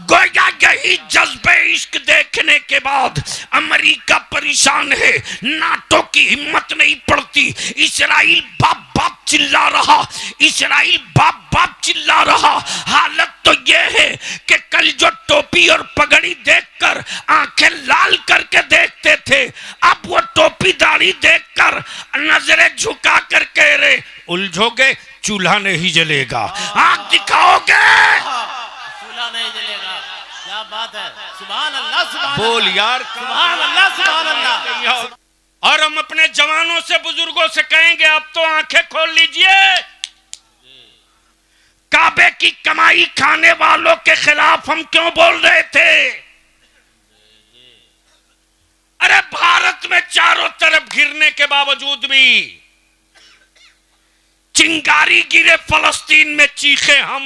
गोया यही जज्बे इश्क देखने के बाद अमेरिका परेशान है, नाटो की हिम्मत नहीं पड़ती। इस्राइल बाप बाप चिल्ला रहा, इस्राइल बाप बाप चिल्ला रहा। हालत तो यह है कि कल जो टोपी और पगड़ी देखकर आंखें लाल करके देखते थे, अब वो टोपी दाढ़ी देखकर नजरें झुका कर कह रहे उलझोगे चूल्हा नहीं जलेगा। आंख दिखाओगे चूल्हा नहीं जलेगा। क्या बात है, सुभान अल्लाह, सुभान बोल यार, सुभान अल्लाह, सुभान अल्लाह। और हम अपने जवानों से बुजुर्गों से कहेंगे अब तो आंखें खोल लीजिए। काबे की कमाई खाने वालों के खिलाफ हम क्यों बोल रहे थे? अरे भारत में चारों तरफ घिरने के बावजूद भी चिंगारी गिरे फलस्तीन में चीखे हम,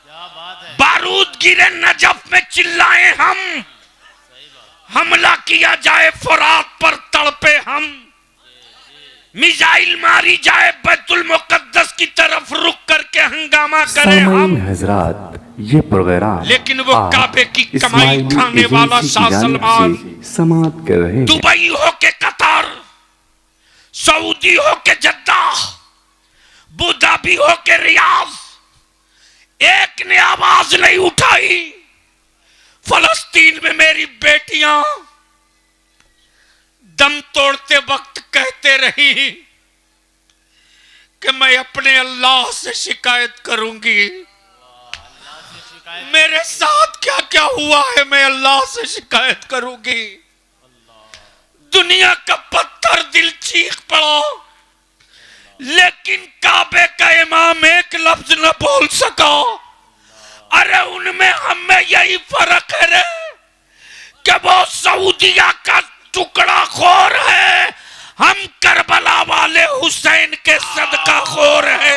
क्या बात है, बारूद गिरे नजफ में चिल्लाए हम, हमला किया जाए फुरात पर तड़पे हम, मिसाइल मारी जाए बैतुल मुकद्दस की तरफ रुक करके हंगामा करें हम। हजरात, ये प्रोग्राम लेकिन वो काबे की कमाई खाने वाला शाह सलमान समाप्त कर रहे हैं। दुबई हो के कतर, सऊदी हो के जद्दा, अबूधाबी हो के रियाद, एक ने आवाज नहीं उठाई। फलस्तीन में मेरी बेटियां दम तोड़ते वक्त कहते रही कि मैं अपने अल्लाह से शिकायत करूंगी। मेरे साथ क्या क्या हुआ है मैं अल्लाह से शिकायत करूंगी। दुनिया का पत्थर दिल चीख पड़ा, लेकिन काबे का इमाम एक लफ्ज न बोल सका। अरे उनमें हमें यही फर्क है रे कि वो सऊदिया का टुकड़ा खोर है, हम करबला वाले हुसैन के सदका खोर है।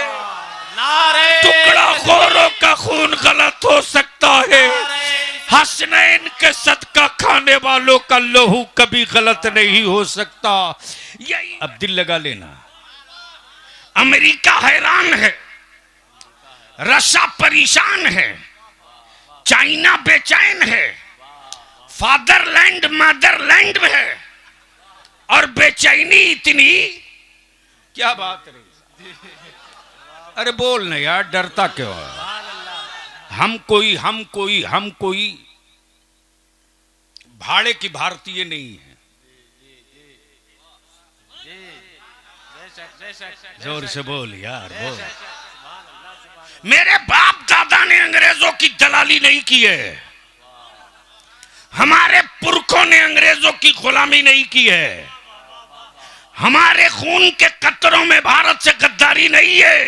टुकड़ा खोरों का खून गलत हो सकता है, हसनैन के सदका खाने वालों का लहू कभी गलत नहीं हो सकता। यही अब दिल लगा लेना। अमेरिका हैरान है, रशिया परेशान है, चाइना बेचैन है, फादरलैंड मदरलैंड में है, और बेचैनी इतनी। क्या बात रही? अरे बोल ना यार, डरता क्यों है? हम कोई भाड़े की भारतीय नहीं है। जोर से बोल यार, बोल। मेरे बाप दादा ने अंग्रेजों की दलाली नहीं की है, हमारे पुरखों ने अंग्रेजों की गुलामी नहीं की है, हमारे खून के कतरों में भारत से गद्दारी नहीं है।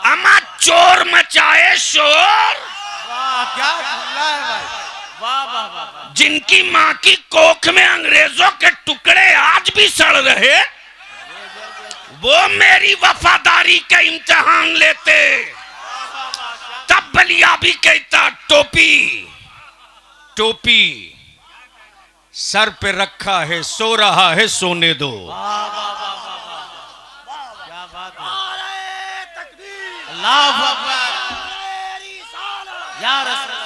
अमा चोर मचाए शोर, क्या है भाई, वाह वाह वाह। जिनकी मां की कोख में अंग्रेजों के टुकड़े आज भी सड़ रहे, वो मेरी वफादारी का इम्तिहान लेते। तब बलिया भी कहता टोपी टोपी सर पे रखा है, सो रहा है सोने दो। क्या बात है, अल्लाहु अकबर, या रसूल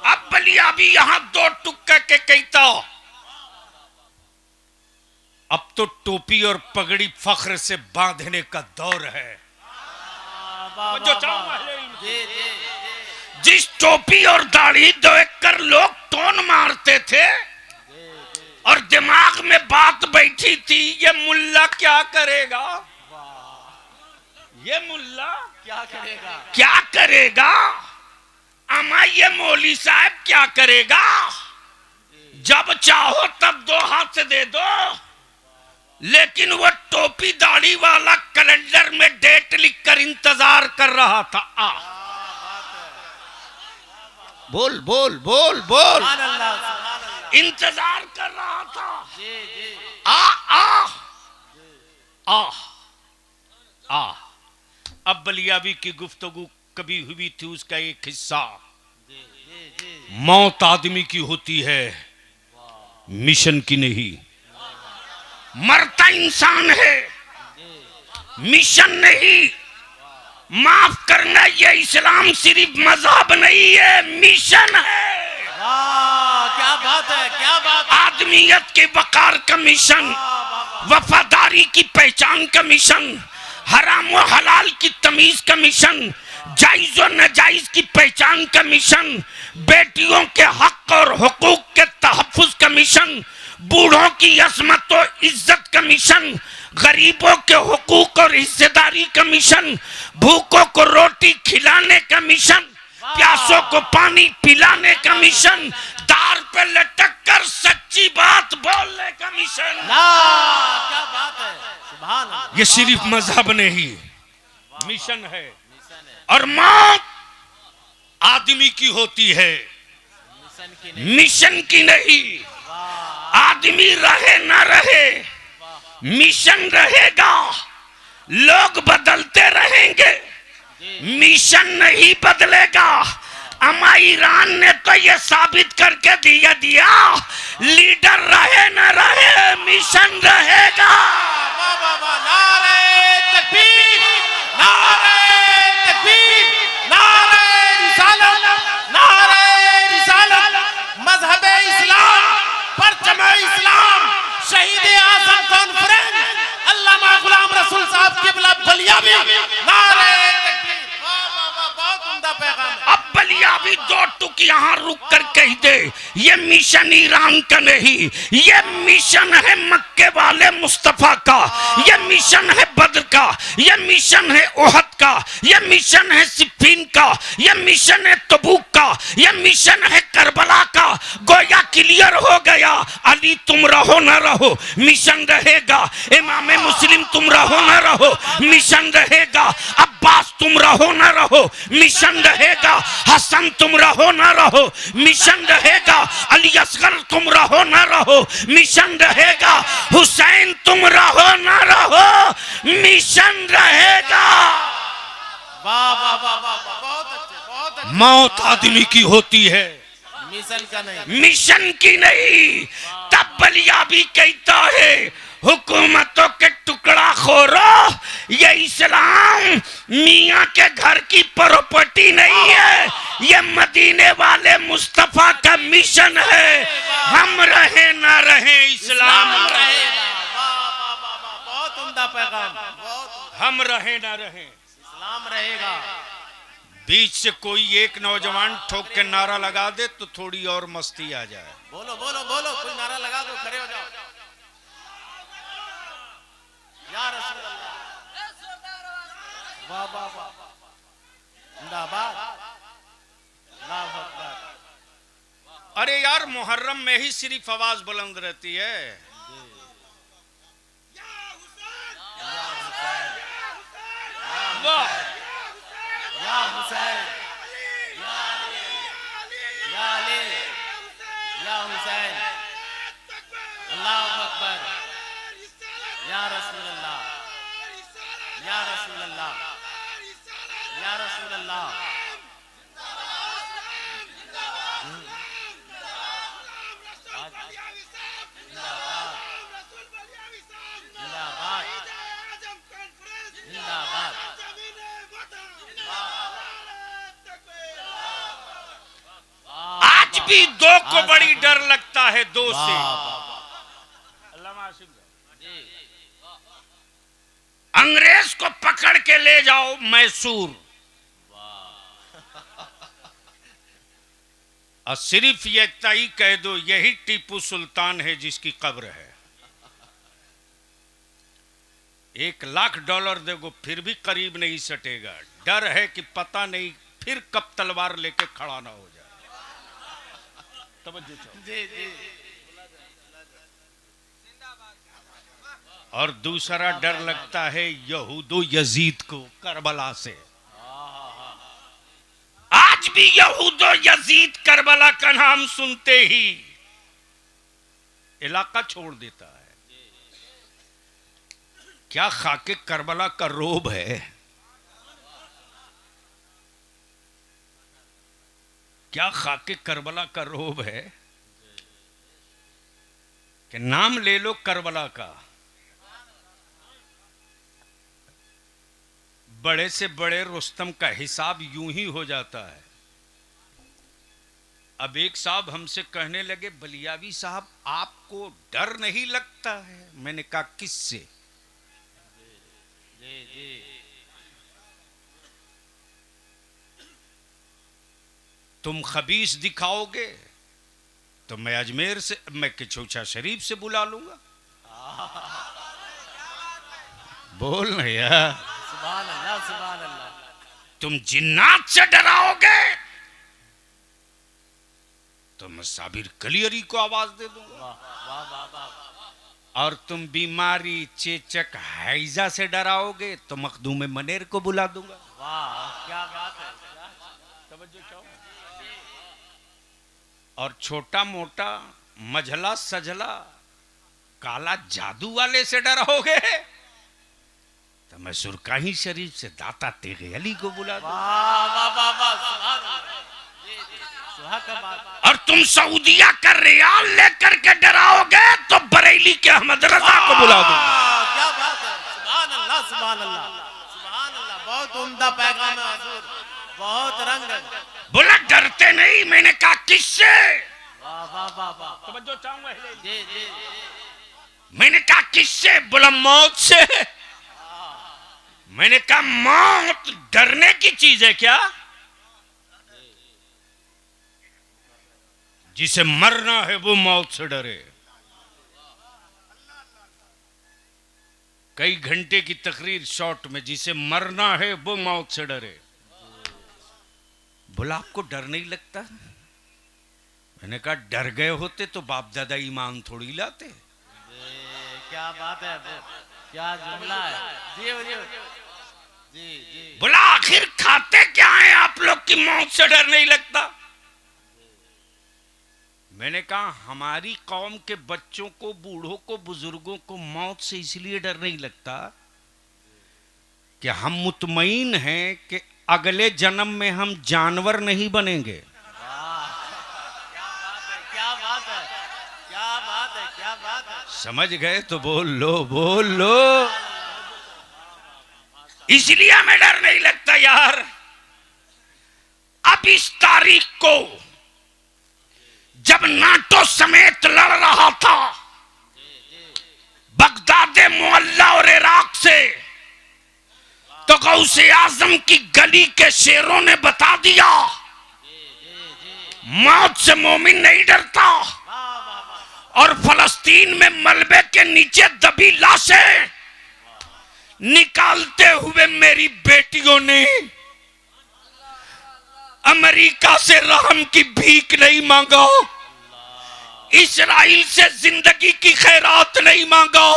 अब बलिया भी यहां दो टुक्का के कहता, अब तो टोपी और पगड़ी फख्र से बांधने का दौर है। जो जिस टोपी और दाढ़ी देखकर लोग टोन मारते थे और दिमाग में बात बैठी थी, ये मुल्ला क्या करेगा, ये मुल्ला क्या करेगा, क्या करेगा, अमा ये मौली साहब क्या करेगा। जब चाहो तब दो हाथ से दे दो, लेकिन वो टोपी दाढ़ी वाला कैलेंडर में डेट लिखकर इंतजार कर रहा था। बोल बोल बोल बोल, इंतजार कर रहा था। आ आ आ आ अब बलियावी की गुफ्तगू कभी हुई थी, उसका एक हिस्सा। मौत आदमी की होती है, मिशन की नहीं। मरता इंसान है, मिशन नहीं। माफ करना, ये इस्लाम सिर्फ मजहब नहीं है, मिशन है। वाह क्या बात है, क्या बात है। आदमियत के वकार का मिशन, वफादारी की पहचान का मिशन, हराम और हलाल की तमीज का मिशन, जायज और नाजायज की पहचान का मिशन, बेटियों के हक और हुकूक के तहफ्फुज का मिशन, बूढ़ों की असमत और इज्जत का मिशन, गरीबों के हुकूक और हिस्सेदारी का मिशन, भूखों को रोटी खिलाने का मिशन, प्यासों को पानी पिलाने का मिशन, दार पे लटक कर सच्ची बात बोलने का मिशन। क्या बात है, सुभान अल्लाह। ये सिर्फ मजहब नहीं, मिशन है। और मौत आदमी की होती है, मिशन की नहीं। आदमी रहे ना रहे, मिशन रहेगा। लोग बदलते रहेंगे, मिशन नहीं बदलेगा। अमा ईरान ने तो ये साबित करके दिया लीडर रहे ना रहे, मिशन रहेगा। नारे तकबीर, नारे तकबीर, नारे रिसालत, नारे रिसालत, मजहब इस्लाम, परचम इस्लाम, शहीद आजम कॉन्फ्रेंस अल्लामा गुलाम रसूल साहब किबला बलियावी, नारे तकबीर। वाह वाह वाह, बहुत उम्दा पैगाम है। अब बलियावी दो टुक यहाँ रुक कर कह दे, ये मिशन ईरान का नहीं, ये मिशन है मक्के वाले मुस्तफा का, ये मिशन है बद्र का, ये मिशन है ओहद का, ये मिशन है सिफीन का, ये मिशन है तबूक का, ये मिशन है करबला का। गोया क्लियर हो गया, अली तुम रहो ना रहो, मिशन रहेगा। इमाम मुस्लिम तुम रहो ना रहो, मिशन रहेगा। अब्बास तुम रहो ना रहो, मिशन रहेगा। हसन तुम रहो ना रहो, मिशन रहेगा। अली असगर तुम रहो ना रहो, मिशन रहेगा। हुसैन तुम रहो ना रहो, मिशन रहेगा। वाह वाह वाह वाह, बहुत अच्छे, बहुत अच्छे। मौत आदमी की होती है, मिशन का नहीं, मिशन की नहीं। तब बलियावी कहता है, हुकूमतों के टुकड़ा खोरो, ये इस्लाम मियाँ के घर की प्रॉपर्टी नहीं है, ये मदीने वाले मुस्तफा का मिशन है। हम रहे ना रहे, इस्लाम रहेगा। वाह वाह वाह वाह, बहुत उम्दा पैगाम, बहुत। हम रहे ना रहे, इस्लाम रहेगा। बीच से कोई एक नौजवान ठोक के नारा लगा दे तो थोड़ी और मस्ती आ जाए। बोलो बोलो बोलो, कोई नारा लगा दो, खड़े हो जाओ। या रसूल अल्लाह, वाह वाह वाह, जिंदाबाद, अल्लाहु अकबर। अरे यार, मुहर्रम में ही सिर्फ आवाज बुलंद रहती है। वाह, या हुसैन, या अली, या हुसैन, अल्लाहु अकबर, या रसूल अल्लाह, या रसूल अल्लाह, या रसूल अल्लाह। आज भी दो को बड़ी डर लगता है, दो से। अंग्रेज को पकड़ के ले जाओ मैसूर, और सिर्फ ये तय कह दो यही टीपू सुल्तान है जिसकी कब्र है। $1,00,000 देगो फिर भी करीब नहीं सटेगा। डर है कि पता नहीं फिर कब तलवार लेके खड़ा ना हो जाए। तवज्जो चाहो। जी जी, और दूसरा डर लगता है यहूदो यजीद को करबला से। आज भी यहूदो यजीद करबला का नाम सुनते ही इलाका छोड़ देता है। क्या खाके करबला का रोब है? क्या खाके करबला का रोब है? कि नाम ले लो करबला का, बड़े से बड़े रुस्तम का हिसाब यूं ही हो जाता है। अब एक साहब हमसे कहने लगे, बलियावी साहब आपको डर नहीं लगता है? मैंने कहा किससे? तुम खबीस दिखाओगे तो मैं अजमेर से, मैं किचौछा शरीफ से बुला लूंगा। बोल ना यार। सुभान अल्लाह, सुभान अल्लाह। तुम जिन्नात से डराओगे तो मैं साबिर कलियरी को आवाज दे दूंगा। वाह वाह वाह। और तुम बीमारी चेचक हैजा से डराओगे तो मखदूम मनेर को बुला दूंगा। वाह क्या बात है। और छोटा मोटा मझला सजला काला जादू वाले से डराओगे तो मैं सुरकाही शरीफ से दाता तेगे अली को बुला दूंगा। वाह वाह वाह वाह, सुभान अल्लाह। सुहा का बात। और तुम सऊदिया का रियाल लेकर के डराओगे तो बरेली के अहमद रजा को बुला दूंगा। क्या बात है। सुभान अल्लाह, सुभान अल्लाह, सुभान अल्लाह। बहुत उम्दा पैगाम है हुजूर, बहुत रंग है। बोला डरते नहीं? मैंने कहा किससे? वाह वाह वाह वाह। तवज्जो चाहूंगा। जी जी। मैंने कहा किससे? बोला मौत से। मैंने कहा मौत डरने की चीज है क्या? जिसे मरना है वो मौत से डरे। कई घंटे की तकरीर शॉर्ट में, जिसे मरना है वो मौत से डरे। बोला आपको डर नहीं लगता? मैंने कहा डर गए होते तो बाप दादा ईमान थोड़ी लाते। क्या बात है, क्या जुमला है। जी जी जी जी। बोला आखिर खाते क्या है आप लोग की मौत से डर नहीं लगता? मैंने कहा हमारी कौम के बच्चों को, बूढ़ों को, बुजुर्गों को मौत से इसलिए डर नहीं लगता कि हम मुतमईन हैं कि अगले जन्म में हम जानवर नहीं बनेंगे। क्या बात है, क्या बात है, क्या बात है। समझ गए तो बोल लो, बोल लो। इसलिए हमें डर नहीं लगता यार। अब इस तारीख को जब नाटो समेत लड़ रहा था बगदाद मुअल्ला और इराक से, तो गौसे आजम की गली के शेरों ने बता दिया मौत से मोमिन नहीं डरता। और फलस्तीन में मलबे के नीचे दबी लाशें निकालते हुए मेरी बेटियों ने अमेरिका से रहम की भीख नहीं मांगा, इस्राइल से जिंदगी की खैरात नहीं मांगा,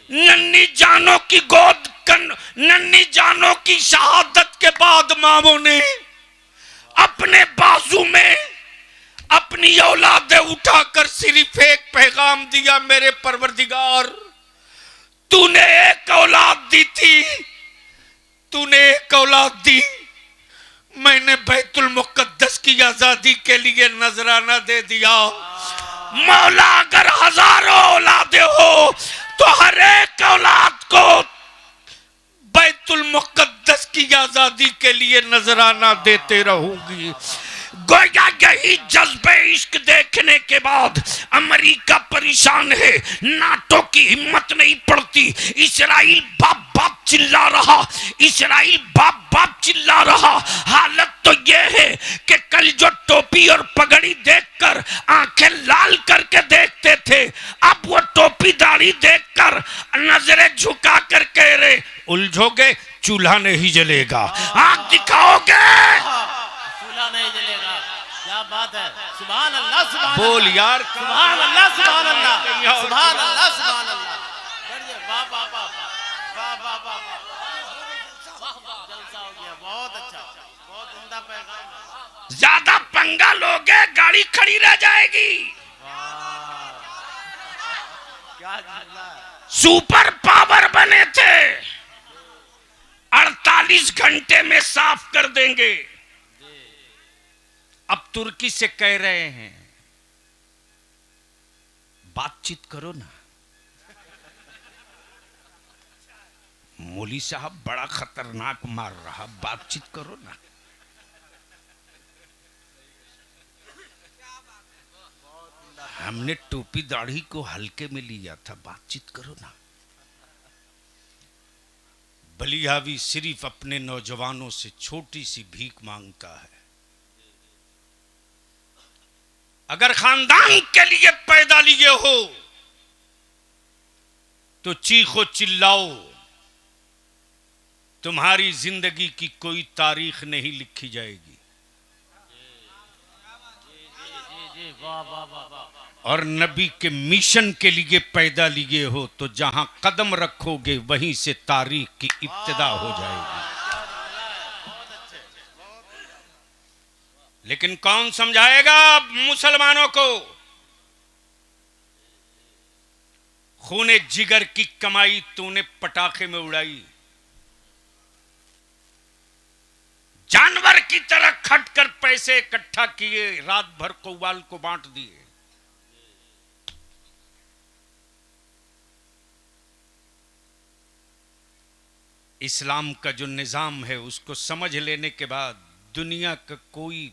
नन्ही जानों की गोद, नन्ही जानों की शहादत के बाद मामों ने अपने बाजू में अपनी औलादे उठाकर सिर्फ एक पैगाम दिया, मेरे परवरदिगार तूने एक औलाद दी थी, तूने एक औलाद दी, मैंने बैतुल मुकद्दस की आजादी के लिए नजराना दे दिया। मौला अगर हजारों औलादे हो तो हर एक औलाद को बैतुल मुकद्दस की आजादी के लिए नजराना देते रहूंगी। गोया यही जज्बे इश्क देखने के बाद अमेरिका परेशान है, नाटो की हिम्मत नहीं पड़ती। इस्राइल बाप बाप चिल्ला रहा, इस्राइल बाप बाप चिल्ला रहा। हालत तो यह है कि कल जो टोपी और पगड़ी देखकर आंखें लाल करके देखते थे, अब वो टोपी दाढ़ी देखकर नजरें झुका कर कह रहे उलझोगे चूल्हा नहीं जलेगा। आंख दिखाओगे चूल्हा नहीं जलेगा। क्या बात है। सुभान अल्लाह, सुभान बोल यार, सुभान अल्लाह, सुभान अल्लाह, सुभान अल्लाह, सुभान अल्लाह। वाह वाह वाह वाह वाह वाह वाह, जलसा हो गया। बहुत अच्छा, बहुत उम्दा पैगाम। ज्यादा पंगा लोगे गाड़ी खड़ी रह जाएगी। क्या जुमला है। सुपर पावर बने थे, 48 घंटे में साफ कर देंगे। अब तुर्की से कह रहे हैं बातचीत करो ना। मौली साहब बड़ा खतरनाक मार रहा, बातचीत करो ना। हमने टोपी दाढ़ी को हल्के में लिया था, बातचीत करो ना। बलियावी सिर्फ अपने नौजवानों से छोटी सी भीख मांगता है। अगर खानदान के लिए पैदा लिए हो तो चीखो चिल्लाओ, तुम्हारी जिंदगी की कोई तारीख नहीं लिखी जाएगी। और नबी के मिशन के लिए पैदा लिए हो तो जहां कदम रखोगे वहीं से तारीख की इब्तिदा हो जाएगी। लेकिन कौन समझाएगा मुसलमानों को? खूने जिगर की कमाई तूने पटाखे में उड़ाई, जानवर की तरह खटकर पैसे इकट्ठा किए, रात भर कौवाल को बांट दिए। इस्लाम का जो निजाम है उसको समझ लेने के बाद दुनिया का कोई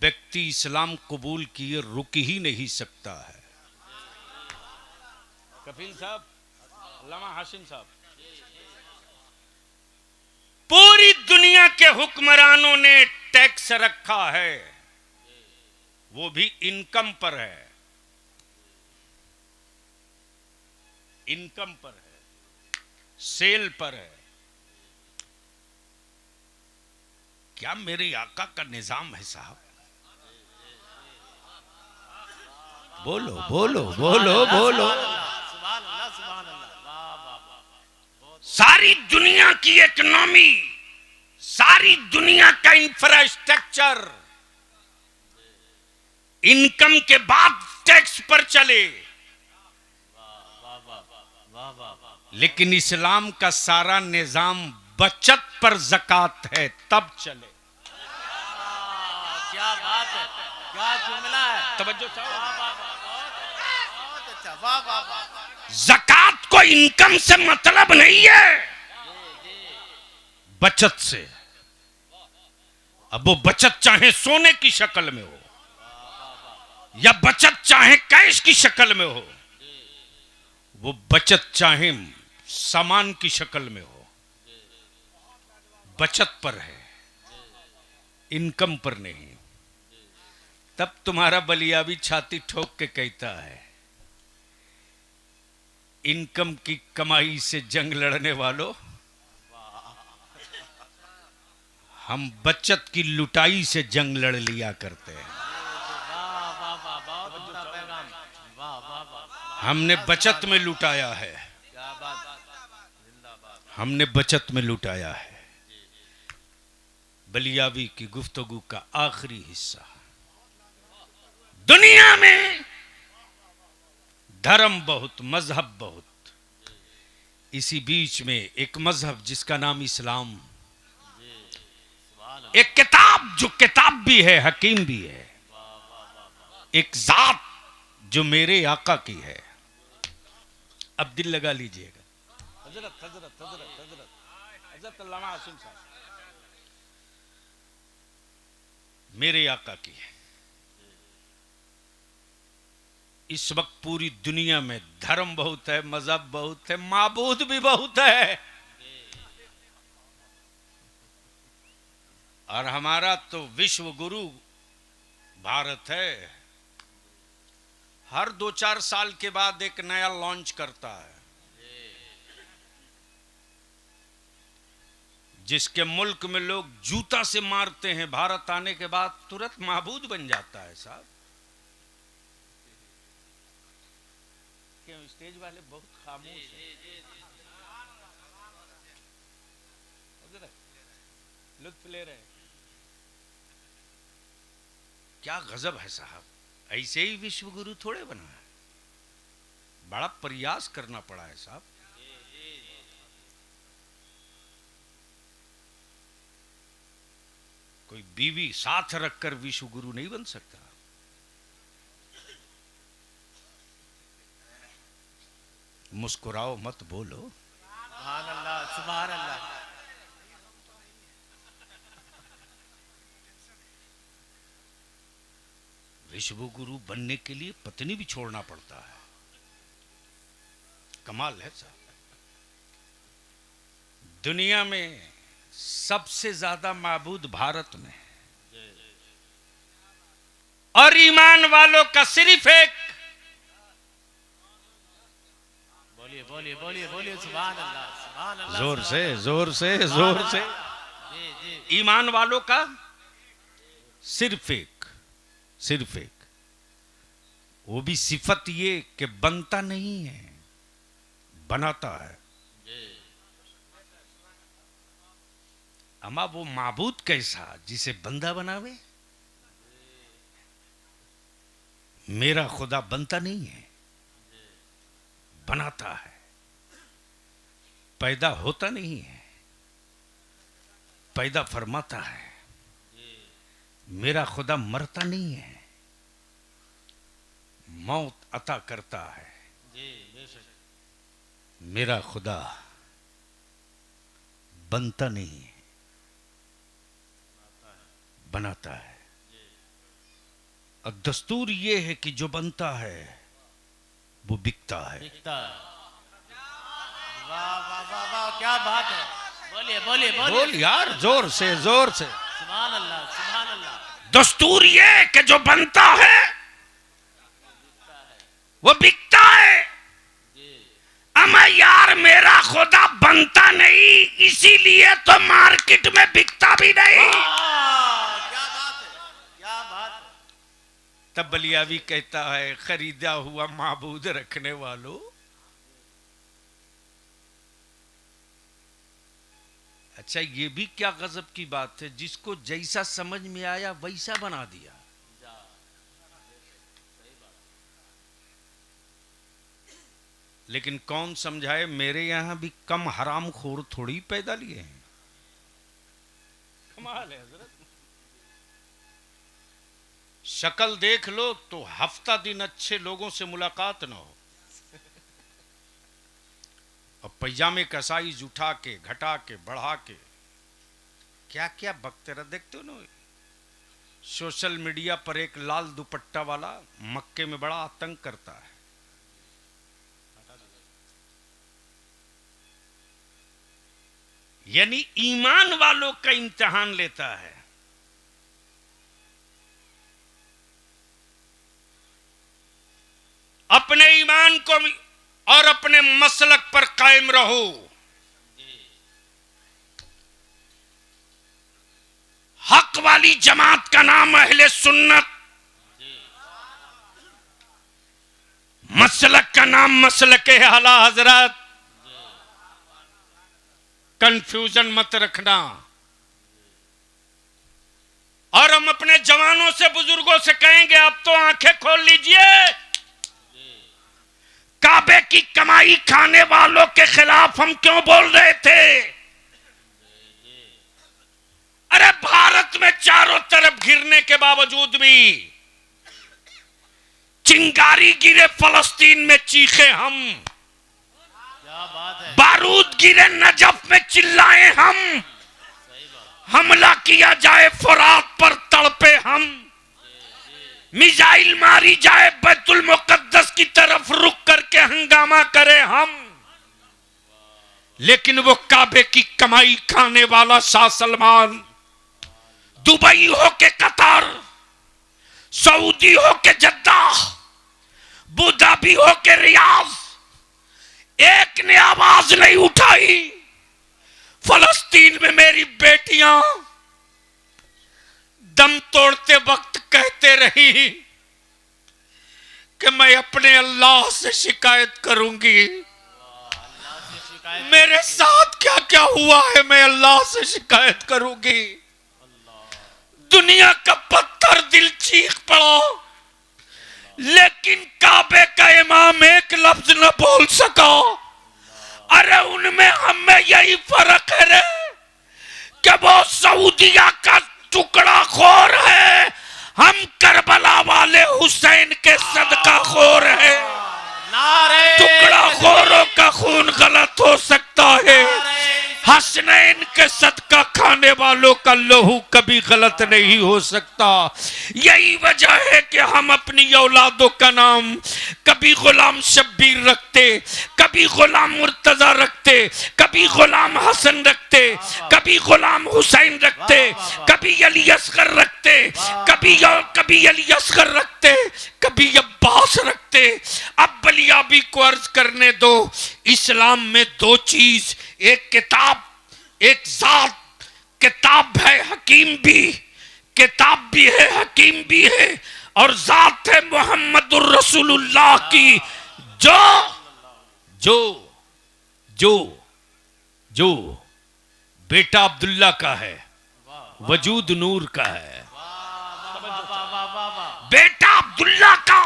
व्यक्ति इस्लाम कबूल किए रुक ही नहीं सकता है। कफील साहब, अल्लामा हाशिम साहब, पूरी दुनिया के हुक्मरानों ने टैक्स रखा है, वो भी इनकम पर है, इनकम पर है, सेल पर है। क्या मेरे आका का निजाम है साहब? बोलो बोलो बोलो बोलो। सारी दुनिया की इकोनॉमी, सारी दुनिया का इंफ्रास्ट्रक्चर इनकम के बाद टैक्स पर चले, लेकिन इस्लाम का सारा निजाम बचत पर ज़कात है, तब चले। क्या बात है, क्या जुमला है। तवज्जो चाहो। वाह वाह वाह। ज़कात को इनकम से मतलब नहीं है, बचत से। अब वो बचत चाहे सोने की शक्ल में हो या बचत चाहे कैश की शक्ल में हो, वो बचत चाहे सामान की शक्ल में हो, बचत पर है, इनकम पर नहीं। तब तुम्हारा बलियावी छाती ठोक के कहता है, इनकम की कमाई से जंग लड़ने वालों, हम बचत की लुटाई से जंग लड़ लिया करते हैं। हमने बचत में लुटाया है, हमने बचत में लुटाया है। बलियावी की गुफ्तगू का आखिरी हिस्सा। दुनिया में धर्म बहुत, मजहब बहुत, इसी बीच में एक मजहब जिसका नाम इस्लाम, एक किताब जो किताब भी है, हकीम भी है, एक जात जो मेरे आका की है। अब दिल लगा लीजिएगा। हजरत हजरत हजरत हजरत हजरत अल्लामा हाशिम साहब मेरे आका की है। इस वक्त पूरी दुनिया में धर्म बहुत है, मजहब बहुत है, माबूद भी बहुत है, और हमारा तो विश्व गुरु भारत है। हर 2-4 साल के बाद एक नया लॉन्च करता है, जिसके मुल्क में लोग जूता से मारते हैं, भारत आने के बाद तुरंत माबूद बन जाता है साहब। क्यों स्टेज वाले बहुत खामोश हैं? लुत्फ ले रहे हैं। क्या गजब है साहब, ऐसे ही विश्व गुरु थोड़े बना है, बड़ा प्रयास करना पड़ा है साहब। कोई बीवी साथ रखकर विश्व गुरु नहीं बन सकता। मुस्कुराओ मत बोलो। सुभान अल्लाह, सुभान अल्लाह। विश्व गुरु बनने के लिए पत्नी भी छोड़ना पड़ता है। कमाल है साहब। दुनिया में सबसे ज्यादा माबूद भारत में है, और ईमान वालों का सिर्फ एक। बोलिए बोलिए बोलिए बोलिए, सुभान अल्लाह, सुभान अल्लाह। जोर से जोर से जोर से। जी जी। ईमान वालों का सिर्फ एक, सिर्फ एक। वो भी सिफत ये कि बनता नहीं है, बनाता है। अमा वो माबूद कैसा जिसे बंदा बनावे? मेरा खुदा बनता नहीं है, बनाता है। पैदा होता नहीं है, पैदा फरमाता है। मेरा खुदा मरता नहीं है, मौत अता करता है। जी बेशक। मेरा खुदा बनता नहीं है, बनाता है। और दस्तूर ये है कि जो बनता है वो बिकता है। दिखता है। वाह वाह वाह वाह, क्या बात है। बोलिए बोलिए बोल बोलिए। यार, जोर से जोर से। सुभान अल्लाह, सुभान अल्लाह। दस्तूर ये है कि जो बनता है वो बिकता है। अमा यार, मेरा खुदा बनता नहीं, इसीलिए तो मार्केट में बिकता भी नहीं। क्या बात है, क्या बात है। तब बलियावी कहता है, खरीदा हुआ माबूद रखने वालों। अच्छा, ये भी क्या गजब की बात है, जिसको जैसा समझ में आया वैसा बना दिया। लेकिन कौन समझाए, मेरे यहां भी कम हरामखोर थोड़ी पैदा लिए हैं। कमाल है हजरत। शक्ल देख लो तो हफ्ता दिन अच्छे लोगों से मुलाकात ना हो, और पैजामे का साइज उठा के, घटा के, बढ़ा के क्या क्या बकते रह। देखते हो ना, सोशल मीडिया पर एक लाल दुपट्टा वाला मक्के में बड़ा आतंक करता है। यानी ईमान वालों का इम्तिहान लेता है। अपने ईमान को और अपने मसलक पर कायम रहो। हक वाली जमात का नाम अहले सुन्नत, मसलक का नाम मसलक आला हजरत। कंफ्यूजन मत रखना। और हम अपने जवानों से, बुजुर्गों से कहेंगे, अब तो आंखें खोल लीजिए। काबे की कमाई खाने वालों के खिलाफ हम क्यों बोल रहे थे? अरे भारत में चारों तरफ घिरने के बावजूद भी चिंगारी गिरे फलस्तीन में चीखे हम, क्या बात है। बारूद गिरे नजफ में चिल्लाए हम, हमला किया जाए फुरात पर तड़पे हम, मिसाइल मारी जाए बैतुल मुकद्दस की तरफ रुक करके हंगामा करे हम। लेकिन वो काबे की कमाई खाने वाला शाह सलमान, दुबई हो के कतर, सऊदी हो के जद्दा, अबूधाबी हो के रियाद, एक ने आवाज नहीं उठाई। फलस्तीन में मेरी बेटियां दम तोड़ते वक्त कहते रही कि मैं अपने अल्लाह से शिकायत करूंगी। मेरे साथ क्या क्या हुआ है, मैं अल्लाह से शिकायत करूंगी। दुनिया का पत्थर दिल चीख पड़ा, लेकिन काबे का इमाम एक लफ्ज न बोल सका। अरे उनमें हमें यही फर्क है रे कि वो सऊदिया का टुकड़ा खोर है, हम करबला वाले हुसैन के सदका खोर है। नारे टुकड़ा खोरों खून गलत हो सकता है, हसनैन के सदका खाने वालों का लहू कभी गलत नहीं हो सकता। यही वजह है कि हम अपनी औलादों का नाम कभी गुलाम शब्बीर रखते, कभी गुलाम मुर्तजा रखते, कभी गुलाम हसन रखते, कभी गुलाम हुसैन रखते, कभी अली असगर रखते, कभी अली असगर रखते, कभी अब्बास रखते। अब बलियाबी को अर्ज करने दो, इस्लाम में दो चीज, एक किताब, एक जात। किताब है हकीम भी, किताब भी है हकीम भी है, और जात है मोहम्मदुर रसूलुल्लाह की, जो जो जो जो बेटा अब्दुल्ला का है, वजूद नूर का है। बेटा अब्दुल्ला का,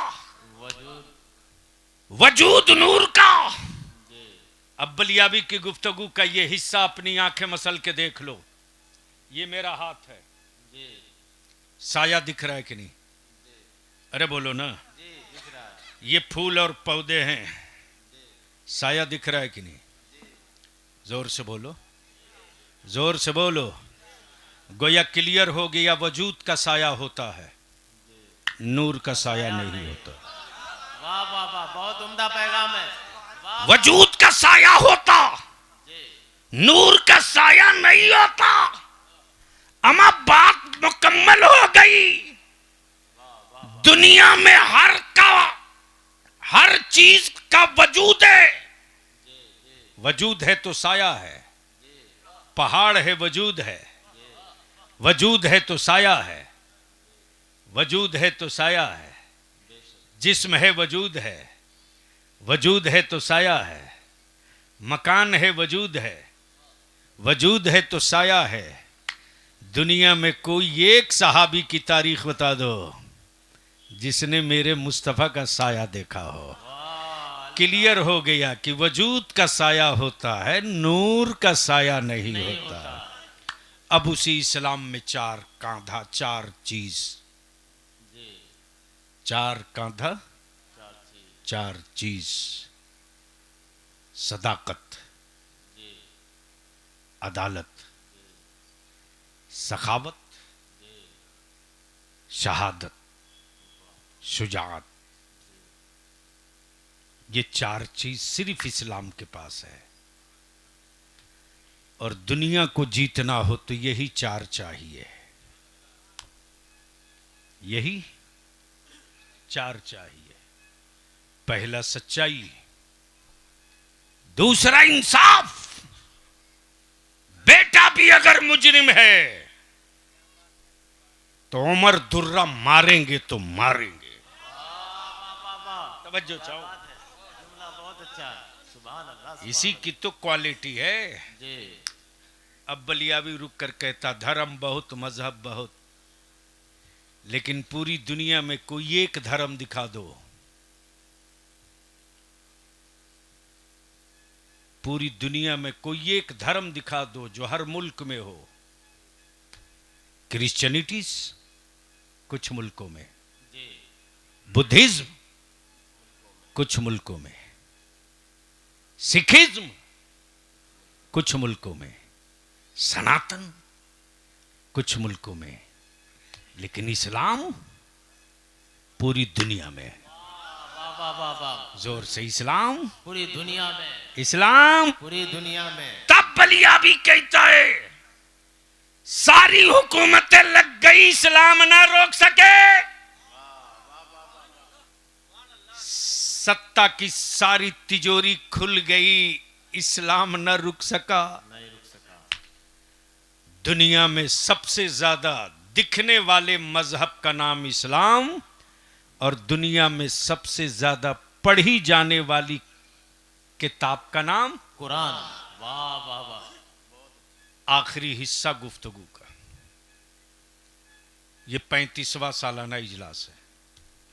वजूद नूर का। अब बलियाबी की गुफ्तगू का ये हिस्सा अपनी आंखें मसल के देख लो। ये मेरा हाथ है, साया दिख रहा है कि नहीं? अरे बोलो ना। ये फूल और पौधे हैं, साया दिख रहा है कि नहीं? जोर से बोलो, जोर से बोलो। गोया क्लियर हो गया, वजूद का साया होता है, नूर का साया नहीं होता। वाह वाह वाह, बहुत उम्दा पैगाम है। वजूद का साया होता, नूर का साया नहीं होता। अमा बात मुकम्मल हो गई। दुनिया में हर चीज का वजूद है। वजूद है तो साया है, पहाड़ है वजूद है, वजूद है तो साया है, वजूद है तो साया है, जिस्म है वजूद है, वजूद है तो साया है, मकान है वजूद है, वजूद है तो साया है। दुनिया में कोई एक सहाबी की तारीख बता दो जिसने मेरे मुस्तफ़ा का साया देखा हो। क्लियर हो गया कि वजूद का साया होता है, नूर का साया नहीं होता। अब उसी इस्लाम में चार कांधा, चार चीज, चार कांधा, चार चीज, सदाकत, अदालत, सखावत, शहादत, शुजाअत। ये चार चीज सिर्फ इस्लाम के पास है। और दुनिया को जीतना हो तो यही चार चाहिए, यही चार चाहिए। पहला सच्चाई, दूसरा इंसाफ। बेटा भी अगर मुजरिम है तो उमर दुर्रा मारेंगे तो मारेंगे। तवज्जो चाहो, बहुत अच्छा, सुभान अल्लाह। इसी की तो क्वालिटी है। जी। अब बलियाबी रुक कर कहता, धर्म बहुत, मजहब बहुत, लेकिन पूरी दुनिया में कोई एक धर्म दिखा दो, पूरी दुनिया में कोई एक धर्म दिखा दो जो हर मुल्क में हो। क्रिश्चियनिटीज कुछ मुल्कों में, बुद्धिज्म कुछ मुल्कों में, सिखिज्म कुछ मुल्कों में, सनातन कुछ मुल्कों में, लेकिन इस्लाम पूरी दुनिया में। वाह वाह वाह, जोर से, इस्लाम पूरी दुनिया में, इस्लाम। पूरी दुनिया में। तब बलियाबी कहता है, सारी हुकूमतें लग गई, इस्लाम ना रोक सके। सत्ता की सारी तिजोरी खुल गई, इस्लाम न रुक सका। नहीं रुक सका। दुनिया में सबसे ज्यादा दिखने वाले मजहब का नाम इस्लाम, और दुनिया में सबसे ज्यादा पढ़ी जाने वाली किताब का नाम कुरान। वाह वाह वाह। आखिरी हिस्सा गुफ्तगू का, ये 35वां सालाना इजलास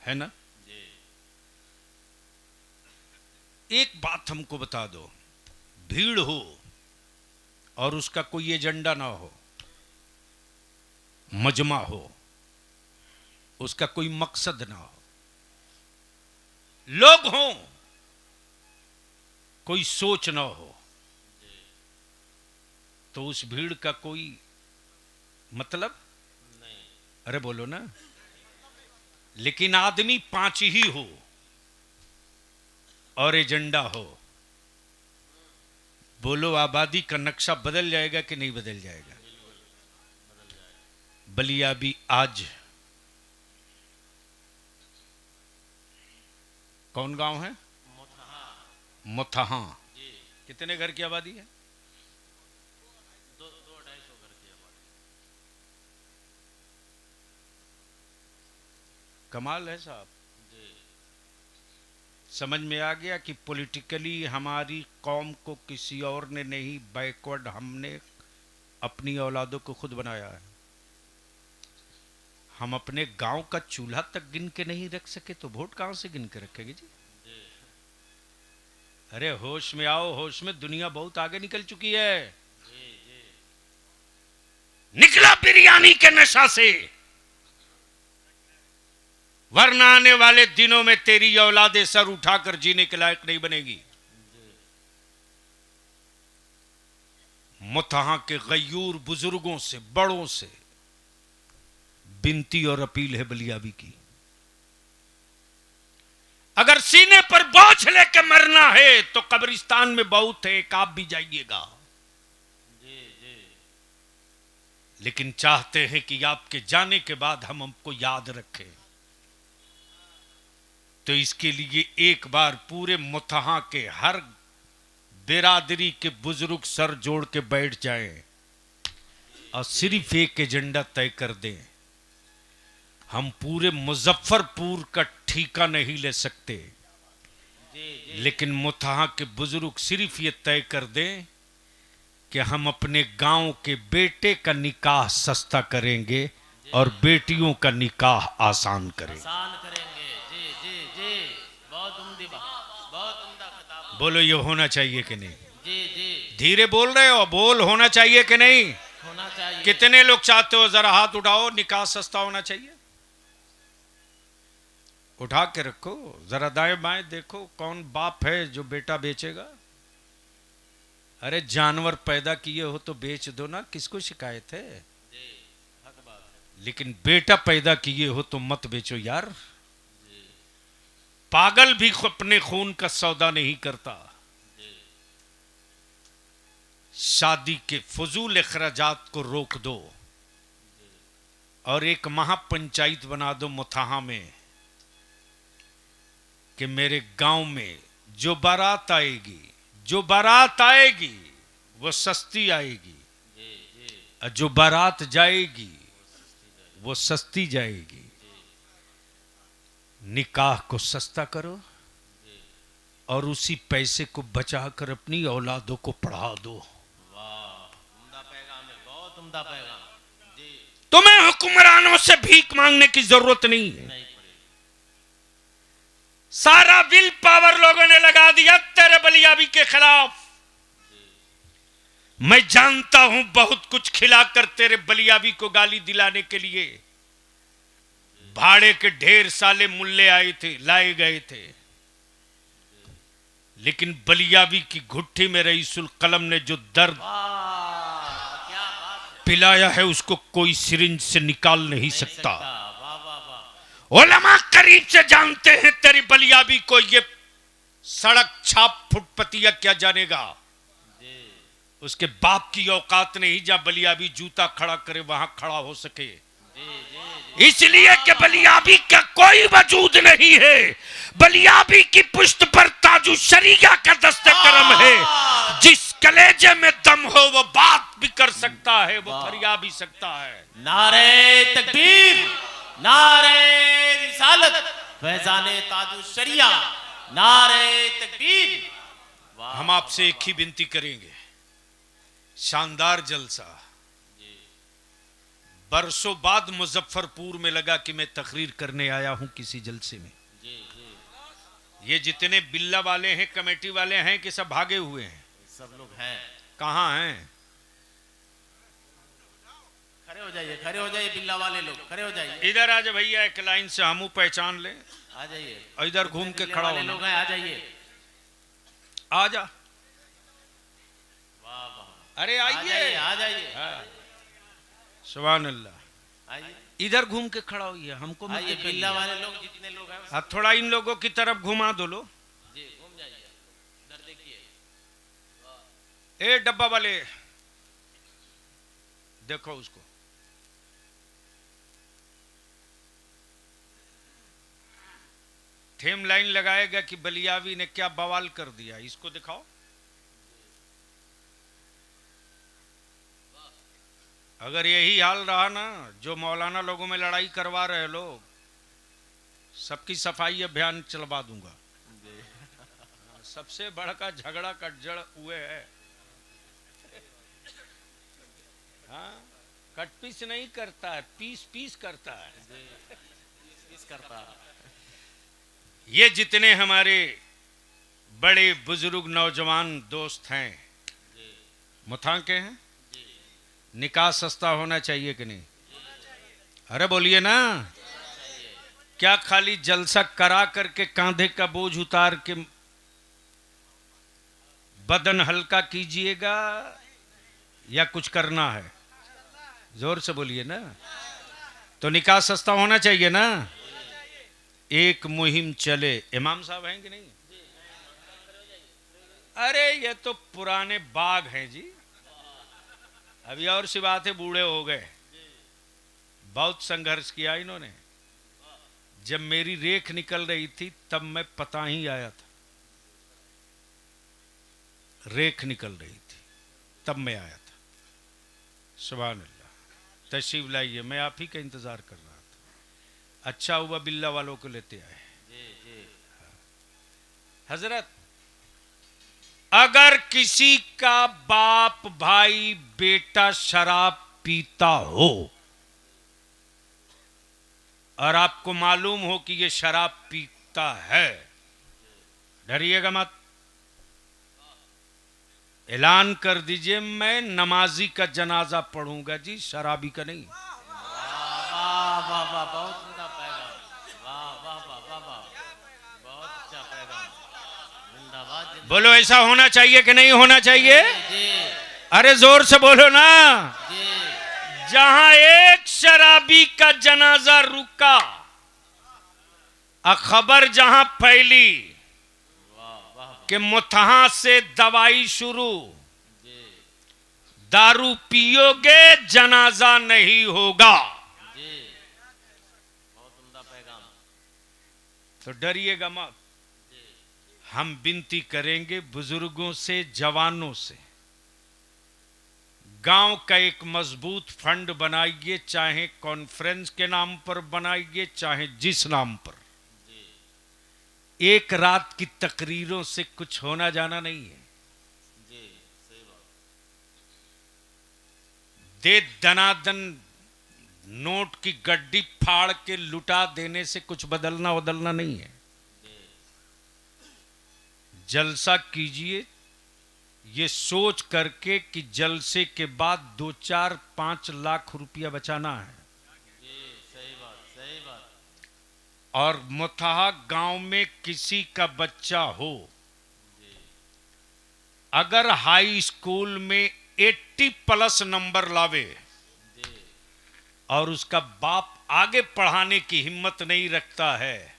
है ना? एक बात हमको बता दो, भीड़ हो और उसका कोई एजेंडा ना हो, मजमा हो, उसका कोई मकसद ना हो, लोग हों कोई सोच ना हो, तो उस भीड़ का कोई मतलब नहीं। अरे बोलो ना। लेकिन आदमी 5 ही हो और एजेंडा हो, बोलो आबादी का नक्शा बदल जाएगा कि नहीं बदल जाएगा? बलिया भी आज कौन गांव है? मोथहा। कितने घर की आबादी है? 200-250 घर की आबादी। कमाल है साहब। जी। समझ में आ गया कि पॉलिटिकली हमारी कौम को किसी और ने नहीं, बैकवर्ड हमने अपनी औलादों को खुद बनाया है। हम अपने गांव का चूल्हा तक गिन के नहीं रख सके तो वोट कहां से गिन के रखेंगे जी? अरे होश में आओ, होश में, दुनिया बहुत आगे निकल चुकी है। निकला बिरयानी के नशा से, वरना आने वाले दिनों में तेरी औलादे सर उठाकर जीने के लायक नहीं बनेगी। मुतहा के गयूर बुजुर्गों से, बड़ों से विनती और अपील है बलियाबी की, अगर सीने पर बोझ लेकर मरना है तो कब्रिस्तान में बहुत है, आप भी जाइएगा। लेकिन चाहते हैं कि आपके जाने के बाद हम हमको याद रखें, तो इसके लिए एक बार पूरे मुतहा के हर बिरादरी के बुजुर्ग सर जोड़ के बैठ जाएं और सिर्फ एक एजेंडा तय कर दें। हम पूरे मुजफ्फरपुर का ठेका नहीं ले सकते, लेकिन मुतहा के बुजुर्ग सिर्फ ये तय कर दें कि हम अपने गांव के बेटे का निकाह सस्ता करेंगे और बेटियों का निकाह आसान करेंगे। जी जी जी, बहुत उम्दा खिताब। बोलो ये होना चाहिए कि नहीं? जी जी। धीरे बोल रहे हो, बोल होना चाहिए कि नहीं? होना चाहिए। कितने लोग चाहते हो? जरा हाथ उठाओ। निकाह सस्ता होना चाहिए, उठा के रखो। जरा दाएं बाएं देखो, कौन बाप है जो बेटा बेचेगा? अरे जानवर पैदा किए हो तो बेच दो ना, किसको शिकायत है? लेकिन बेटा पैदा किए हो तो मत बेचो यार। पागल भी अपने खून का सौदा नहीं करता। शादी के फजूल अखराजात को रोक दो और एक महापंचायत बना दो मुतहा में कि मेरे गांव में जो बारात आएगी वो सस्ती आएगी, और जो बारात जाएगी वो सस्ती जाएगी। निकाह को सस्ता करो और उसी पैसे को बचाकर अपनी औलादों को पढ़ा दो। उम्दा पैगाम है, बहुत उम्दा पैगाम। जी। तुम्हें हुक्मरानों से भीख मांगने की जरूरत नहीं है। नहीं। सारा विल पावर लोगों ने लगा दिया तेरे बलियाबी के खिलाफ। मैं जानता हूं बहुत कुछ खिलाकर तेरे बलियाबी को गाली दिलाने के लिए भाड़े के ढेर साले मुल्ले आए थे, लाए गए थे, लेकिन बलियाबी की घुट्टी में रईसुल कलम ने जो दर्द क्या बात है। पिलाया है उसको कोई सिरिंज से निकाल नहीं सकता। वाह वाह वाह। उलमा करीब से जानते हैं तेरी बलियाबी को, ये सड़क छाप फुटपतिया क्या जानेगा। उसके बाप की औकात नहीं जहां बलियाबी जूता खड़ा करे वहां खड़ा हो सके। इसलिए कि बलियाबी का कोई वजूद नहीं है। बलियाबी की पुष्ट पर ताजु शरीया का दस्ते करम है। जिस कलेजे में दम हो वो बात भी कर सकता है, वो फरिया भी सकता है। नारे तकबीर, नारे रिसालत, फैजाने ताजु शरिया, नारे तकबीर। हम आपसे एक ही विनती करेंगे, शानदार जलसा। बरसों बाद मुजफ्फरपुर में लगा कि मैं तकरीर करने आया हूं किसी जलसे में। ये जितने बिल्ला वाले हैं, कमेटी वाले हैं कि सब भागे हुए हैं? सब लोग हैं। कहां हैं? खड़े हो जाइए बिल्ला वाले लोग, खड़े हो जाइए। इधर आ जा भैया, एक लाइन से हमू पहचान ले। आ जाइए, इधर घूम के खड़ा लोग होना। हैं, आ जाइए। आ जा। अरे आ आइए, जाइए, आ जाइए, सुभान अल्लाह। आइए, इधर घूम के खड़ा होइए, हमको मत आइए। दिखाइए। बिल्ला वाले लोग जितने लोग हैं अब थोड़ा इन लोगों की तरफ घुमा दो लो। जी, घूम जाइए, इधर देखिए। ए डब्बा वाले, देखो उसको। थेम लाइन लगाएगा कि बलियावी ने क्या बवाल कर दिया, इसको दिखाओ। अगर यही हाल रहा ना, जो मौलाना लोगों में लड़ाई करवा रहे लोग, सबकी सफाई अभियान चलवा दूंगा। सबसे बड़ा झगड़ा का जड़ हुए है। हाँ, कट पीस नहीं करता है, पीस पीस करता है। किस करता ये जितने हमारे बड़े बुजुर्ग नौजवान दोस्त हैं, मुथां के हैं, निकाह सस्ता होना चाहिए कि नहीं? अरे बोलिए ना। क्या खाली जलसा करा करके कांधे का बोझ उतार के बदन हल्का कीजिएगा या कुछ करना है? जोर से बोलिए ना। तो निकाह सस्ता होना चाहिए ना। एक मुहिम चले। इमाम साहब हैं कि नहीं? अरे ये तो पुराने बाग हैं जी। अभी और सी बात है, बूढ़े हो गए। बहुत संघर्ष किया इन्होंने। जब मेरी रेख निकल रही थी तब मैं पता ही आया था। रेख निकल रही थी तब मैं आया था। सुभान अल्लाह। तशरीफ लाइए, मैं आप ही का इंतजार कर रहा था। अच्छा हुआ बिल्ला वालों को लेते आए। हजरत, अगर किसी का बाप भाई बेटा शराब पीता हो और आपको मालूम हो कि ये शराब पीता है, डरिएगा मत। ऐलान कर दीजिए, मैं नमाजी का जनाजा पढ़ूंगा जी, शराबी का नहीं। वाह वाह वाह, बहुत उम्दा पैगाम। वाह वाह वाह वाह वाह, बहुत अच्छा पैगाम। जिंदाबाद, जिंदाबाद। बोलो, ऐसा होना चाहिए कि नहीं होना चाहिए? जी अरे जोर से बोलो ना। जी, जहां एक शराबी का जनाजा रुका, खबर जहां फैली वाह वाह कि मुतहा से दवाई शुरू, जी दारू पियोगे जनाजा नहीं होगा। जी, बहुत उम्दा पैगाम। तो डरिएगा मत। हम विनती करेंगे बुजुर्गों से, जवानों से, गांव का एक मजबूत फंड बनाइए, चाहे कॉन्फ्रेंस के नाम पर बनाइए, चाहे जिस नाम पर। एक रात की तकरीरों से कुछ होना जाना नहीं है। जी, सही बात। दे दनादन नोट की गड्डी फाड़ के लुटा देने से कुछ बदलना नहीं है। जलसा कीजिए ये सोच करके कि जलसे के बाद 2-4-5 लाख रुपया बचाना है। जी, सही बात, सही बात। और मुतहा गांव में किसी का बच्चा हो, अगर हाई स्कूल में 80+ नंबर लावे और उसका बाप आगे पढ़ाने की हिम्मत नहीं रखता है,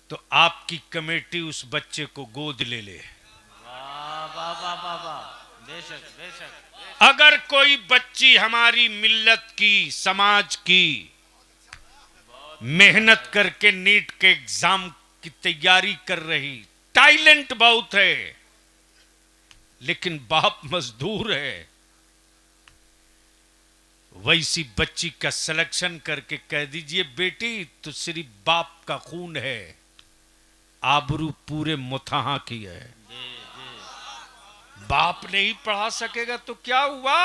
तो आपकी कमेटी उस बच्चे को गोद ले ले। वाह वाह वाह वाह वाह, बेशक बेशक। अगर कोई बच्ची हमारी मिल्लत की, समाज की, मेहनत करके नीट के एग्जाम की तैयारी कर रही, टैलेंट बहुत है, लेकिन बाप मजदूर है, वैसी बच्ची का सिलेक्शन करके कह दीजिए, बेटी तो सिर्फ बाप का खून है, आबरू पूरे मुतहा की है। बाप नहीं पढ़ा सकेगा तो क्या हुआ?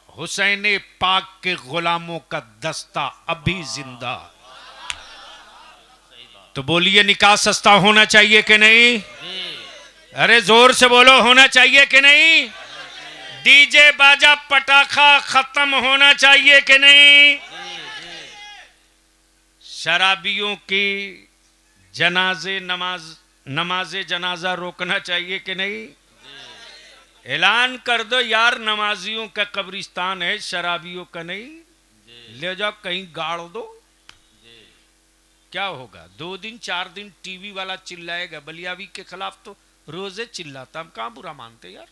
हुसैन पाक के गुलामों का दस्ता अभी जिंदा। तो बोलिए, निकाह सस्ता होना चाहिए कि नहीं? अरे जोर से बोलो, होना चाहिए कि नहीं? डीजे बाजा पटाखा खत्म होना चाहिए कि नहीं? शराबियों की नमाजे जनाजा रोकना चाहिए कि नहीं? ऐलान कर दो यार, नमाजियों का कब्रिस्तान है, शराबियों का नहीं। ले जाओ कहीं गाड़ दो, क्या होगा? 2 दिन 4 दिन टीवी वाला चिल्लाएगा। बलियावी के खिलाफ तो रोजे चिल्लाता, हम कहां बुरा मानते यार।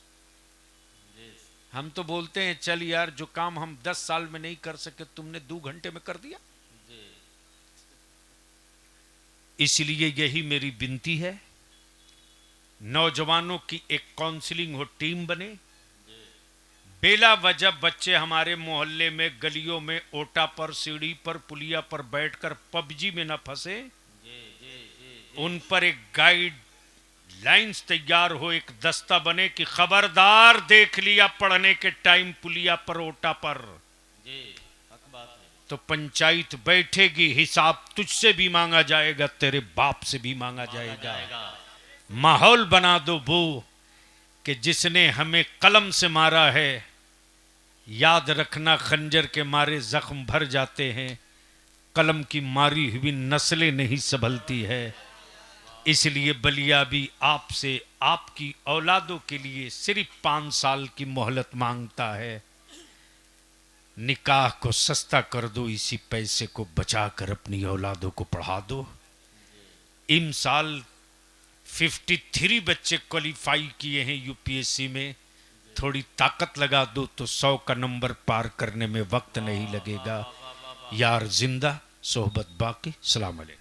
हम तो बोलते हैं चल यार, जो काम हम 10 साल में नहीं कर सके तुमने 2 घंटे में कर दिया। इसलिए यही मेरी विनती है, नौजवानों की एक काउंसलिंग हो, टीम बने। बेला वजह बच्चे हमारे मोहल्ले में, गलियों में, ओटा पर, सीढ़ी पर, पुलिया पर बैठकर पबजी में न फंसे। उन पर एक गाइड लाइंस तैयार हो, एक दस्ता बने कि खबरदार, देख लिया पढ़ने के टाइम पुलिया पर, ओटा पर, तो पंचायत बैठेगी, हिसाब तुझसे भी मांगा जाएगा, तेरे बाप से भी मांगा जाएगा। माहौल बना दो वो कि जिसने हमें कलम से मारा है, याद रखना खंजर के मारे जख्म भर जाते हैं, कलम की मारी हुई नस्लें नहीं संभलती है। इसलिए बलिया भी आपसे, आपकी औलादों के लिए सिर्फ 5 साल की मोहलत मांगता है। निकाह को सस्ता कर दो, इसी पैसे को बचाकर अपनी औलादों को पढ़ा दो। इम साल 53 बच्चे क्वालिफाई किए हैं यूपीएससी में। थोड़ी ताकत लगा दो तो 100 का नंबर पार करने में वक्त नहीं लगेगा। यार जिंदा, सोहबत बाकी। सलाम अलैकुम।